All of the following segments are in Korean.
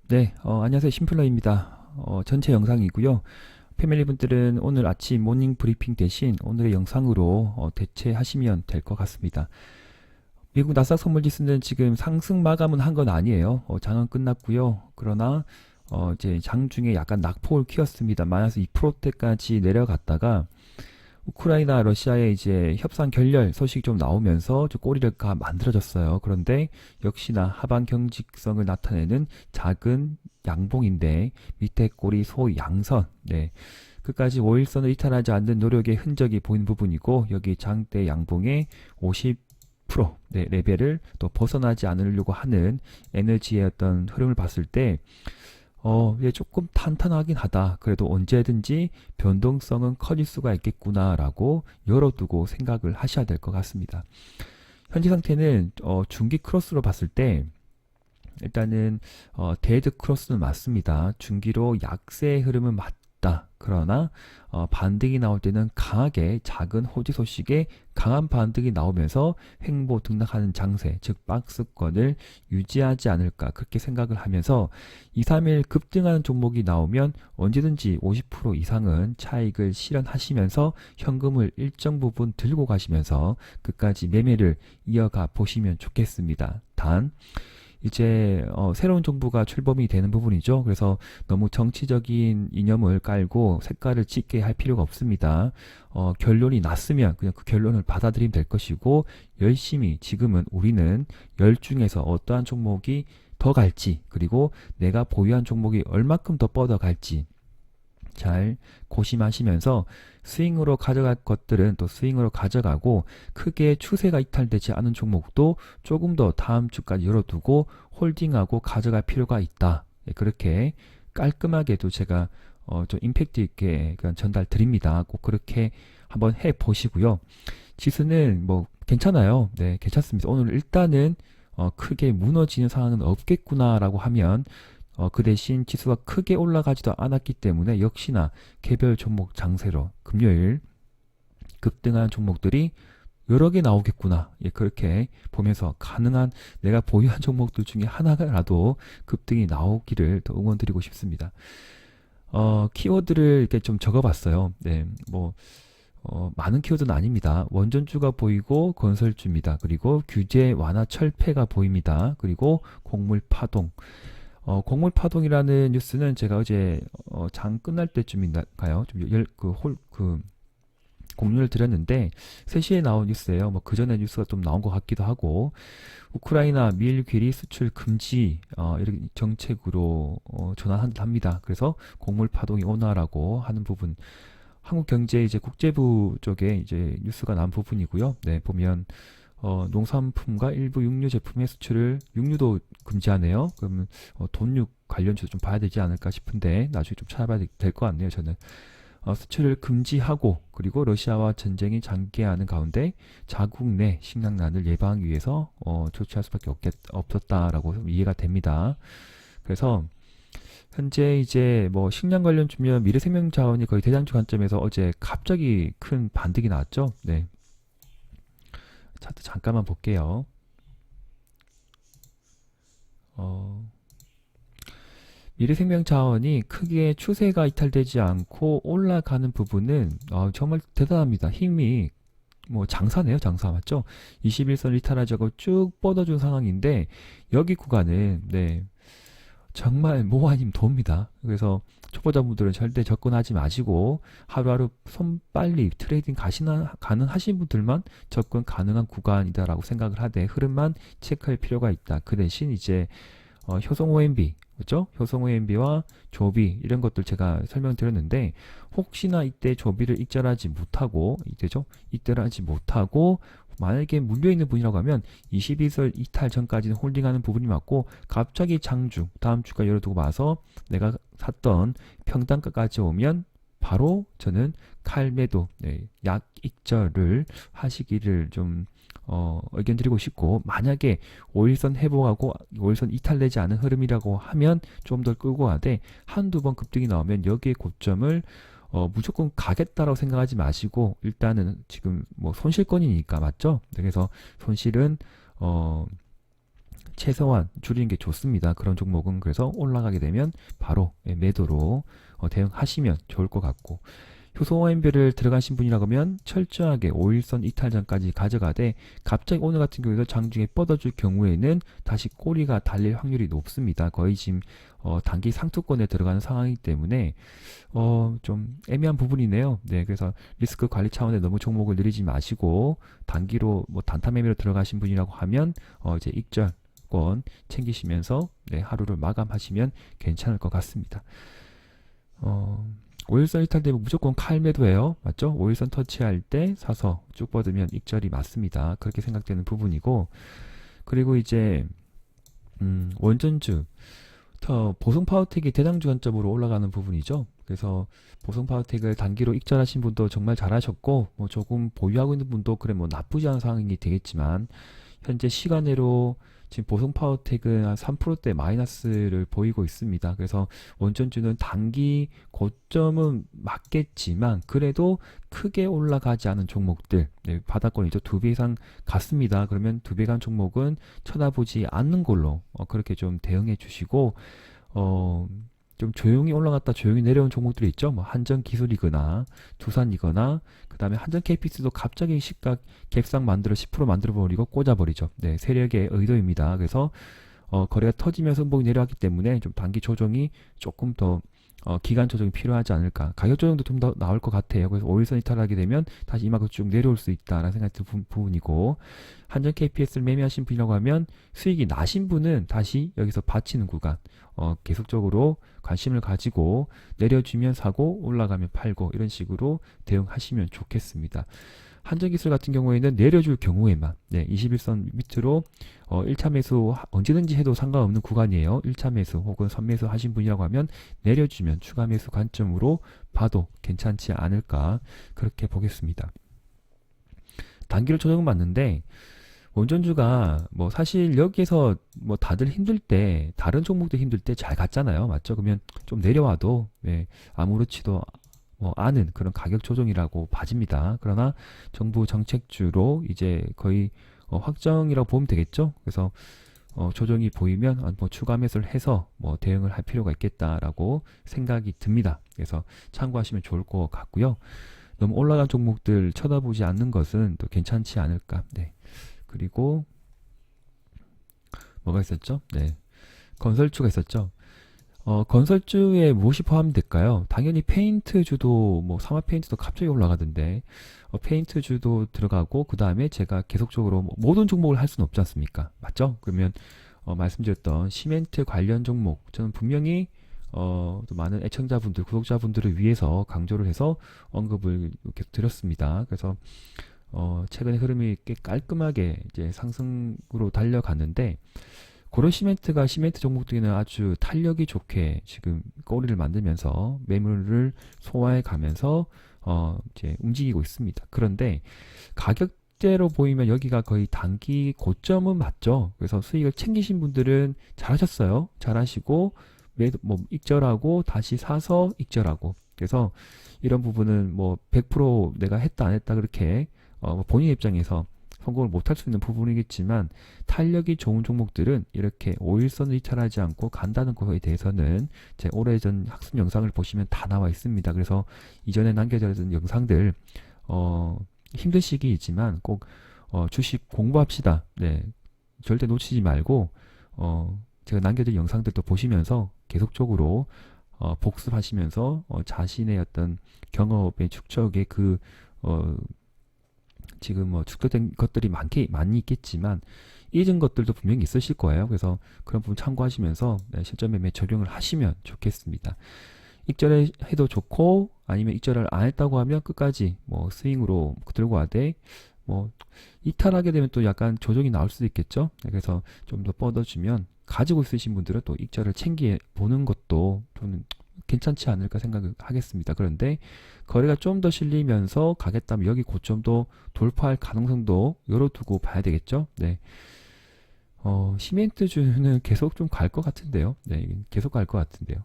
네, 안녕하세요. 심플러입니다. 전체 영상이고요. 패밀리 분들은 오늘 아침 모닝 브리핑 대신 오늘의 영상으로 대체하시면 될 것 같습니다. 미국 나스닥 선물 지수는 지금 상승 마감은 한 건 아니에요. 장은 끝났고요. 그러나 이제 장중에 약간 낙폭을 키웠습니다. 마이너스 2%대까지 내려갔다가 우크라이나 러시아의 이제 협상 결렬 소식이 좀 나오면서 좀 꼬리를 만들어졌어요. 그런데 역시나 하방 경직성을 나타내는 작은 양봉인데 밑에 꼬리 소양선, 네, 끝까지 5일선을 이탈하지 않는 노력의 흔적이 보이는 부분이고, 여기 장대 양봉의 50% 네, 레벨을 또 벗어나지 않으려고 하는 에너지의 어떤 흐름을 봤을 때 얘 조금 탄탄하긴 하다. 그래도 언제든지 변동성은 커질 수가 있겠구나라고 열어두고 생각을 하셔야 될 것 같습니다. 현재 상태는 중기 크로스로 봤을 때 일단은 데드 크로스는 맞습니다. 중기로 약세의 흐름은 맞다. 그러나 반등이 나올 때는 강하게 작은 호지 소식에 강한 반등이 나오면서 횡보 등락하는 장세, 즉 박스권을 유지하지 않을까 그렇게 생각을 하면서 2, 3일 급등하는 종목이 나오면 언제든지 50% 이상은 차익을 실현하시면서 현금을 일정 부분 들고 가시면서 끝까지 매매를 이어가 보시면 좋겠습니다. 단 이제 새로운 정부가 출범이 되는 부분이죠. 그래서 너무 정치적인 이념을 깔고 색깔을 짙게 할 필요가 없습니다. 결론이 났으면 그냥 그 결론을 받아들이면 될 것이고, 열심히 지금은 우리는 열 중에서 어떠한 종목이 더 갈지, 그리고 내가 보유한 종목이 얼마큼 더 뻗어갈지 잘 고심하시면서 스윙으로 가져갈 것들은 또 스윙으로 가져가고, 크게 추세가 이탈되지 않은 종목도 조금 더 다음 주까지 열어두고 홀딩하고 가져갈 필요가 있다. 예, 그렇게 깔끔하게도 제가 좀 임팩트 있게 그냥 전달 드립니다. 꼭 그렇게 한번 해 보시고요. 지수는 뭐 괜찮아요. 네, 괜찮습니다. 오늘 일단은 크게 무너지는 상황은 없겠구나라고 하면, 그 대신 지수가 크게 올라가지도 않았기 때문에 역시나 개별 종목 장세로 금요일 급등한 종목들이 여러 개 나오겠구나. 예, 그렇게 보면서 가능한 내가 보유한 종목들 중에 하나라도 급등이 나오기를 더 응원드리고 싶습니다. 키워드를 이렇게 좀 적어봤어요. 네, 뭐 많은 키워드는 아닙니다. 원전주가 보이고 건설주입니다. 그리고 규제 완화 철폐가 보입니다. 그리고 곡물 파동. 곡물 파동이라는 뉴스는 제가 어제 장 끝날 때쯤인가요? 그 공유를 드렸는데 3시에 나온 뉴스예요. 뭐 그 전에 뉴스가 좀 나온 것 같기도 하고, 우크라이나 밀 귀리 수출 금지 이렇게 정책으로 전환합니다. 그래서 곡물 파동이 온화라고 하는 부분, 한국경제 이제 국제부 쪽에 이제 뉴스가 난 부분이고요. 네, 보면 농산품과 일부 육류 제품의 수출을, 육류도 금지하네요. 그러면 돈육 관련주도 좀 봐야 되지 않을까 싶은데 나중에 좀 찾아봐야 될 것 같네요. 저는 수출을 금지하고, 그리고 러시아와 전쟁이 장기화하는 가운데 자국 내 식량난을 예방하기 위해서 조치할 수밖에 없었다라고 이해가 됩니다. 그래서 현재 이제 뭐 식량 관련주면 미래생명자원이 거의 대장주 관점에서 어제 갑자기 큰 반등이 나왔죠. 네, 차트 잠깐만 볼게요. 어, 미래생명자원이 크게 추세가 이탈되지 않고 올라가는 부분은 정말 대단합니다. 힘이 뭐 장사네요. 장사 맞죠? 21선 이탈하자고 쭉 뻗어준 상황인데 여기 구간은 네, 정말 뭐 아니면 돕니다. 그래서 초보자분들은 절대 접근하지 마시고 하루하루 손빨리 트레이딩 가능하신 분들만 접근 가능한 구간이다라고 생각을 하되 흐름만 체크할 필요가 있다. 그 대신 이제 효성 OMB, 그렇죠? 효성 OMB와 조비 이런 것들 제가 설명드렸는데, 혹시나 이때 조비를 익절하지 못하고 이때죠? 익절하지 못하고 만약에 물려있는 분이라고 하면 22설 이탈 전까지는 홀딩하는 부분이 맞고, 갑자기 장주 다음 주가 열어두고 봐서 내가 샀던 평단가까지 오면 바로 저는 칼매도, 네, 약 익절을 하시기를 좀 의견 드리고 싶고, 만약에 5일선 회복하고 5일선 이탈되지 않은 흐름이라고 하면 좀 더 끌고 가되, 한두 번 급등이 나오면 여기에 고점을 무조건 가겠다라고 생각하지 마시고, 일단은 지금 뭐 손실권이니까 맞죠? 네, 그래서 손실은 최소한 줄이는 게 좋습니다. 그런 종목은. 그래서 올라가게 되면 바로 매도로 대응하시면 좋을 것 같고, 효소화인별을 들어가신 분이라고 하면 철저하게 5일선 이탈 전까지 가져가되, 갑자기 오늘 같은 경우에도 장중에 뻗어줄 경우에는 다시 꼬리가 달릴 확률이 높습니다. 거의 지금 단기 상투권에 들어가는 상황이기 때문에 좀 애매한 부분이네요. 네, 그래서 리스크 관리 차원에 너무 종목을 늘리지 마시고, 단기로 뭐 단타 매매로 들어가신 분이라고 하면 이제 익절권 챙기시면서 네, 하루를 마감하시면 괜찮을 것 같습니다. 5일선 이탈되면 무조건 칼매도예요. 맞죠? 5일선 터치할 때 사서 쭉 뻗으면 익절이 맞습니다. 그렇게 생각되는 부분이고, 그리고 이제 원전주 보성 파워텍이 대장주 관점으로 올라가는 부분이죠. 그래서 보성 파워텍을 단기로 익절하신 분도 정말 잘하셨고, 뭐 조금 보유하고 있는 분도 그래 뭐 나쁘지 않은 상황이 되겠지만, 현재 시간으로 지금 보성 파워텍은 한 3%대 마이너스를 보이고 있습니다. 그래서 원전주는 단기 고점은 맞겠지만 그래도 크게 올라가지 않은 종목들, 네, 바닥권이죠. 2배 이상 갔습니다. 그러면 2배 간 종목은 쳐다보지 않는 걸로 그렇게 좀 대응해 주시고, 좀 조용히 올라갔다 조용히 내려온 종목들이 있죠. 뭐 한전기술이거나 두산이거나, 그 다음에 한전 KPS도 갑자기 시가 갭상 만들어 10% 만들어 버리고 꽂아버리죠. 네, 세력의 의도입니다. 그래서 거래가 터지면서 음봉이 내려왔기 때문에 좀 단기 조정이 조금 더 기간 조정이 필요하지 않을까. 가격 조정도 좀 더 나올 것 같아요. 그래서 5일선 이탈하게 되면 다시 이만큼 쭉 내려올 수 있다라는 생각이 드는 부분이고, 한전 KPS를 매매하신 분이라고 하면 수익이 나신 분은 다시 여기서 받치는 구간, 계속적으로 관심을 가지고 내려주면 사고 올라가면 팔고 이런 식으로 대응하시면 좋겠습니다. 한전기술 같은 경우에는 내려줄 경우에만, 네, 21선 밑으로 1차 매수 언제든지 해도 상관없는 구간이에요. 1차 매수 혹은 선매수 하신 분이라고 하면 내려주면 추가 매수 관점으로 봐도 괜찮지 않을까, 그렇게 보겠습니다. 단기로 조정은 맞는데 원전주가 뭐 사실 여기에서 뭐 다들 힘들 때, 다른 종목도 힘들 때 잘 갔잖아요. 맞죠? 그러면 좀 내려와도 아무렇지도 뭐 않은 그런 가격 조정이라고 봐집니다. 그러나 정부 정책주로 이제 거의 확정이라고 보면 되겠죠. 그래서 조정이 보이면 뭐 추가 매수를 해서 뭐 대응을 할 필요가 있겠다라고 생각이 듭니다. 그래서 참고하시면 좋을 것 같고요. 너무 올라간 종목들 쳐다보지 않는 것은 또 괜찮지 않을까. 네. 그리고 뭐가 있었죠? 네, 건설주가 있었죠. 건설주에 무엇이 포함될까요? 당연히 페인트주도, 뭐 사마 페인트도 갑자기 올라가던데 페인트주도 들어가고, 그 다음에 제가 계속적으로 뭐 모든 종목을 할 수는 없지 않습니까? 맞죠? 그러면 말씀드렸던 시멘트 관련 종목, 저는 분명히 또 많은 애청자분들, 구독자분들을 위해서 강조를 해서 언급을 계속 드렸습니다. 그래서 최근에 흐름이 꽤 깔끔하게 이제 상승으로 달려갔는데, 고려 시멘트가 시멘트 종목들에는 아주 탄력이 좋게 지금 꼬리를 만들면서 매물을 소화해 가면서 이제 움직이고 있습니다. 그런데 가격대로 보이면 여기가 거의 단기 고점은 맞죠. 그래서 수익을 챙기신 분들은 잘하셨어요. 잘하시고 뭐 익절하고 다시 사서 익절하고, 그래서 이런 부분은 뭐 100% 내가 했다 안 했다 그렇게 본인 입장에서 성공을 못할 수 있는 부분이겠지만, 탄력이 좋은 종목들은 이렇게 5일선을 이탈하지 않고 간다는 것에 대해서는 제 오래전 학습 영상을 보시면 다 나와 있습니다. 그래서 이전에 남겨졌던 영상들 힘든 시기이지만 꼭 주식 공부합시다. 네, 절대 놓치지 말고 제가 남겨진 영상들도 보시면서 계속적으로 복습하시면서 자신의 어떤 경험의 축적의 지금 뭐 축적된 것들이 많이 있겠지만 잊은 것들도 분명히 있으실 거예요. 그래서 그런 부분 참고하시면서 실전 매매 적용을 하시면 좋겠습니다. 익절을 해도 좋고, 아니면 익절을 안 했다고 하면 끝까지 뭐 스윙으로 들고 와대, 뭐 이탈하게 되면 또 약간 조정이 나올 수도 있겠죠. 그래서 좀 더 뻗어주면 가지고 있으신 분들은 또 익절을 챙겨 보는 것도 저는 괜찮지 않을까 생각을 하겠습니다. 그런데 거래가 좀 더 실리면서 가겠다면 여기 고점도 돌파할 가능성도 열어두고 봐야 되겠죠. 네. 시멘트주는 계속 좀 갈 것 같은데요. 네, 계속 갈 것 같은데요.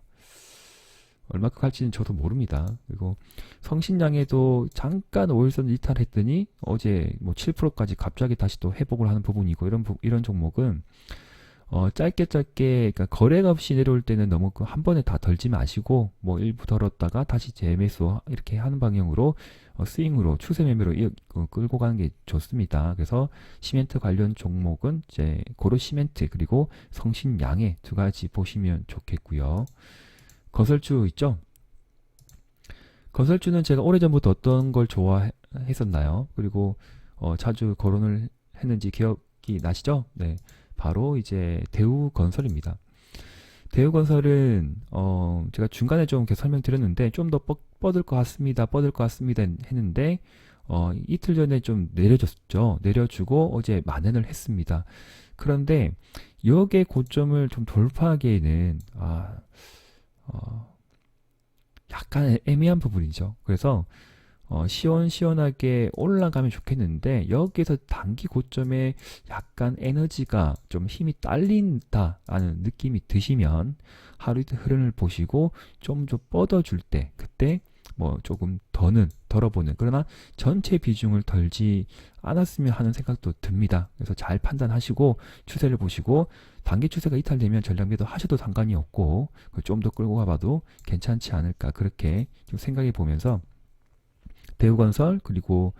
얼마큼 갈지는 저도 모릅니다. 그리고 성신양에도 잠깐 5일선 이탈했더니 어제 뭐 7%까지 갑자기 다시 또 회복을 하는 부분이고, 이런 종목은 짧게 그러니까 거래가 없이 내려올 때는 너무 한 번에 다 덜지 마시고 뭐 일부 덜었다가 다시 재매수 이렇게 하는 방향으로 스윙으로 추세 매매로 끌고 가는 게 좋습니다. 그래서 시멘트 관련 종목은 이제 고로 시멘트 그리고 성신양해 두 가지 보시면 좋겠고요. 건설주 있죠? 건설주는 제가 오래전부터 어떤 걸 좋아했었나요? 그리고 자주 거론을 했는지 기억이 나시죠? 네. 바로 이제 대우건설입니다. 대우건설은 제가 중간에 좀 이렇게 설명드렸는데 좀 더 뻗을 것 같습니다. 뻗을 것 같습니다 했는데 이틀 전에 좀 내려줬죠. 내려주고 어제 만회를 했습니다. 그런데 여기에 고점을 좀 돌파하기에는 약간 애매한 부분이죠. 그래서 시원시원하게 올라가면 좋겠는데 여기에서 단기 고점에 약간 에너지가 좀 힘이 딸린다라는 느낌이 드시면 하루 이틀 흐름을 보시고 좀 뻗어줄 때 그때 뭐 조금 덜어보는 그러나 전체 비중을 덜지 않았으면 하는 생각도 듭니다. 그래서 잘 판단하시고 추세를 보시고 단기 추세가 이탈되면 전략 매도 하셔도 상관이 없고 좀 더 끌고 가봐도 괜찮지 않을까 그렇게 좀 생각해 보면서 대우건설 그리고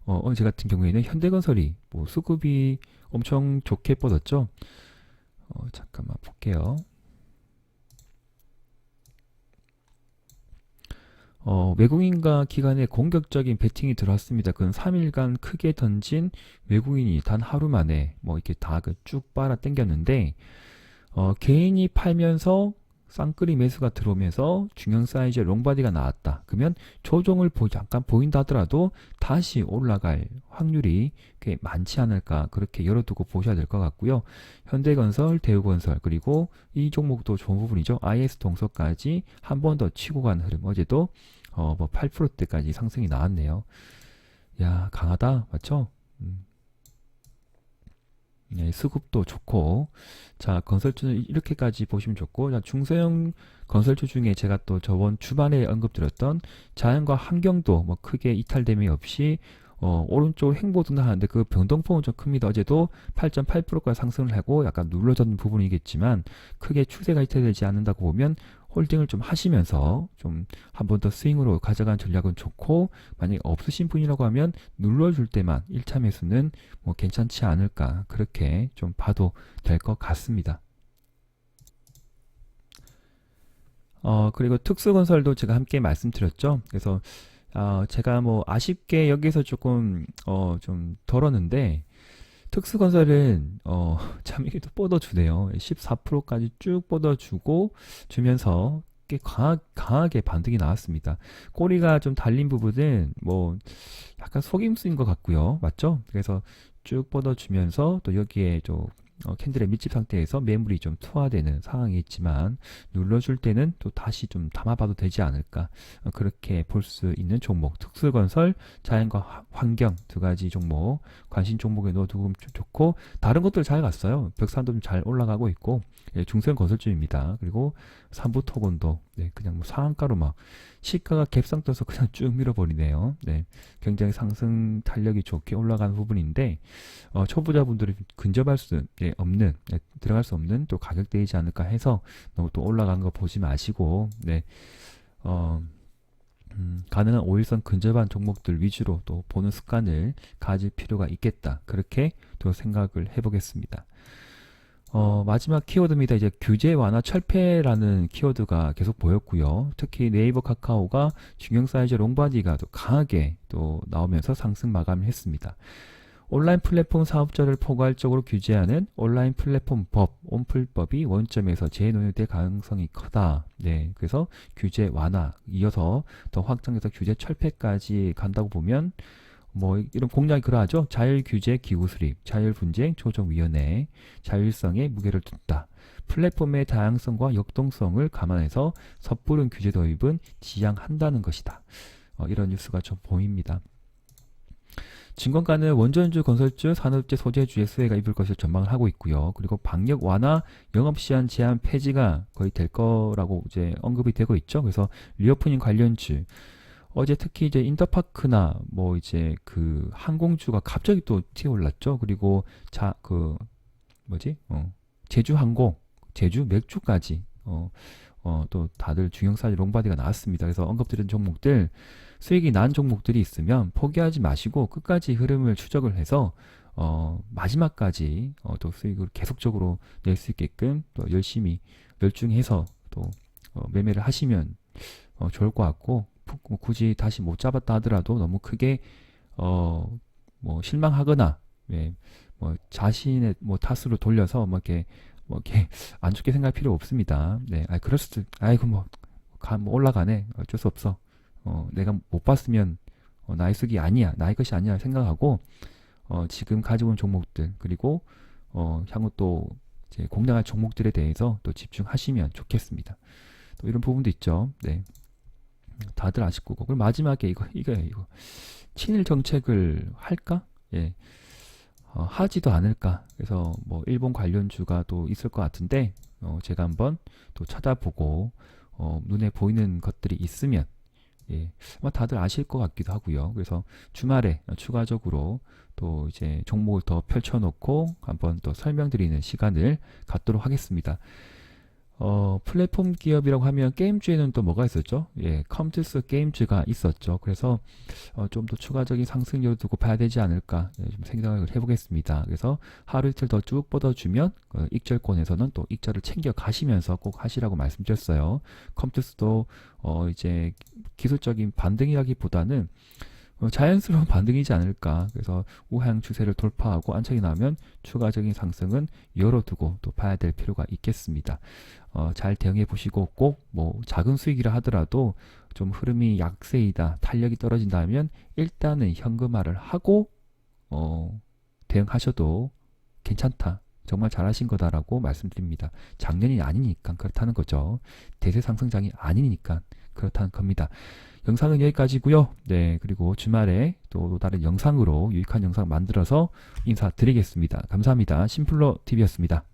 어제 같은 경우에는 현대건설이 뭐 수급이 엄청 좋게 뻗었죠. 잠깐만 볼게요. 외국인과 기관의 공격적인 배팅이 들어왔습니다. 그건 3일간 크게 던진 외국인이 단 하루 만에 뭐 이렇게 다 쭉 빨아 당겼는데 개인이 팔면서 쌍끌이 매수가 들어오면서 중형 사이즈의 롱바디가 나왔다. 그러면 조정을 잠깐 보인다 하더라도 다시 올라갈 확률이 꽤 많지 않을까 그렇게 열어두고 보셔야 될 것 같고요. 현대건설, 대우건설 그리고 이 종목도 좋은 부분이죠. IS 동서까지 한 번 더 치고 간 흐름. 어제도 뭐 8%대까지 상승이 나왔네요. 야 강하다 맞죠? 네, 수급도 좋고 자 건설주는 이렇게까지 보시면 좋고 자, 중소형 건설주 중에 제가 또 저번 주말에 언급드렸던 자연과 환경도 뭐 크게 이탈됨이 없이 오른쪽 횡보 등락하는데 그 변동폭은 좀 큽니다. 어제도 8.8%까지 상승을 하고 약간 눌러졌는 부분이겠지만 크게 추세가 이탈되지 않는다고 보면 홀딩을 좀 하시면서 좀 한 번 더 스윙으로 가져간 전략은 좋고 만약에 없으신 분이라고 하면 눌러줄 때만 1차 매수는 뭐 괜찮지 않을까 그렇게 좀 봐도 될 것 같습니다. 그리고 특수건설도 제가 함께 말씀드렸죠. 그래서 제가 뭐 아쉽게 여기서 조금 좀 덜었는데 특수건설은 참 이게 또 뻗어주네요. 14%까지 쭉 뻗어주고 주면서 꽤 강하게 반등이 나왔습니다. 꼬리가 좀 달린 부분은 뭐 약간 속임수인 것 같고요. 맞죠? 그래서 쭉 뻗어주면서 또 여기에 좀 캔들의 밀집 상태에서 매물이 좀 투하되는 상황이 있지만 눌러줄 때는 또 다시 좀 담아봐도 되지 않을까 그렇게 볼 수 있는 종목 특수건설, 자연과 환경 두 가지 종목 관심 종목에 넣어두면 좋고 다른 것들 잘 갔어요. 벽산도 좀 잘 올라가고 있고 예, 중소형 건설주입니다. 그리고 삼부토건도 네, 그냥 뭐 상한가로 막 시가가 갭상 떠서 그냥 쭉 밀어버리네요. 네, 굉장히 상승 탄력이 좋게 올라가는 부분인데 초보자분들이 근접할 수 없는 들어갈 수 없는 또 가격대이지 않을까 해서 너무 또 올라간 거 보지 마시고 네, 가능한 5일선 근접한 종목들 위주로 또 보는 습관을 가질 필요가 있겠다 그렇게 또 생각을 해보겠습니다. 마지막 키워드입니다. 이제 규제 완화 철폐라는 키워드가 계속 보였고요. 특히 네이버 카카오가 중형 사이즈 롱바디가 또 강하게 또 나오면서 상승 마감을 했습니다. 온라인 플랫폼 사업자를 포괄적으로 규제하는 온라인 플랫폼 법, 온플법이 원점에서 재논의될 가능성이 크다. 네, 그래서 규제 완화 이어서 더 확장해서 규제 철폐까지 간다고 보면 뭐 이런 공약이 그러하죠. 자율규제 기구수립, 자율분쟁 조정위원회, 자율성에 무게를 둔다. 플랫폼의 다양성과 역동성을 감안해서 섣부른 규제 도입은 지양한다는 것이다. 이런 뉴스가 좀 보입니다. 증권가는 원전주, 건설주, 산업재, 소재주의 수혜가 입을 것을 전망을 하고 있고요. 그리고 방역 완화, 영업시간 제한 폐지가 거의 될 거라고 이제 언급이 되고 있죠. 그래서 리오프닝 관련주 어제 특히 이제 인터파크나 뭐 이제 그 항공주가 갑자기 또 튀어올랐죠. 그리고 제주항공, 제주 맥주까지 또 다들 중형사지 롱바디가 나왔습니다. 그래서 언급드린 종목들 수익이 난 종목들이 있으면 포기하지 마시고 끝까지 흐름을 추적을 해서 마지막까지 또 수익을 계속적으로 낼 수 있게끔 또 열심히 열중해서 또 매매를 하시면 좋을 것 같고, 뭐 굳이 다시 못 잡았다 하더라도 너무 크게 뭐 실망하거나, 예, 뭐 자신의 뭐 탓으로 돌려서 뭐 이렇게 안 좋게 생각할 필요 없습니다. 네, 그럴 수도, 아이고 뭐 올라가네, 어쩔 수 없어. 내가 못 봤으면 나의 수익이 아니야, 나의 것이 아니야 생각하고 지금 가지고 있는 종목들, 그리고 향후 또 이제 공략할 종목들에 대해서 또 집중하시면 좋겠습니다. 또 이런 부분도 있죠. 네, 다들 아실 거고. 그럼 마지막에 이거 친일 정책을 할까? 예, 하지도 않을까. 그래서 뭐 일본 관련주가 또 있을 것 같은데 제가 한번 또 찾아보고 눈에 보이는 것들이 있으면, 예, 아마 다들 아실 것 같기도 하고요. 그래서 주말에 추가적으로 또 이제 종목을 더 펼쳐놓고 한번 또 설명드리는 시간을 갖도록 하겠습니다. 플랫폼 기업이라고 하면 게임주에는 또 뭐가 있었죠? 예, 컴투스 게임즈가 있었죠. 그래서 좀 더 추가적인 상승률을 두고 봐야 되지 않을까, 예, 좀 생각을 해보겠습니다. 그래서 하루 이틀 더 쭉 뻗어주면 익절권에서는 또 익절을 챙겨 가시면서 꼭 하시라고 말씀드렸어요. 컴투스도 이제 기술적인 반등이라기보다는 자연스러운 반등이지 않을까. 그래서 우하향 추세를 돌파하고 안착이 나면 추가적인 상승은 열어두고 또 봐야 될 필요가 있겠습니다. 잘 대응해 보시고, 꼭 뭐 작은 수익이라 하더라도 좀 흐름이 약세이다, 탄력이 떨어진다면 일단은 현금화를 하고 대응하셔도 괜찮다, 정말 잘하신 거다라고 말씀드립니다. 작년이 아니니까 그렇다는 거죠. 대세 상승장이 아니니까 그렇다는 겁니다. 영상은 여기까지고요. 네, 그리고 주말에 또 다른 영상으로 유익한 영상 만들어서 인사드리겠습니다. 감사합니다. 심플로 TV였습니다.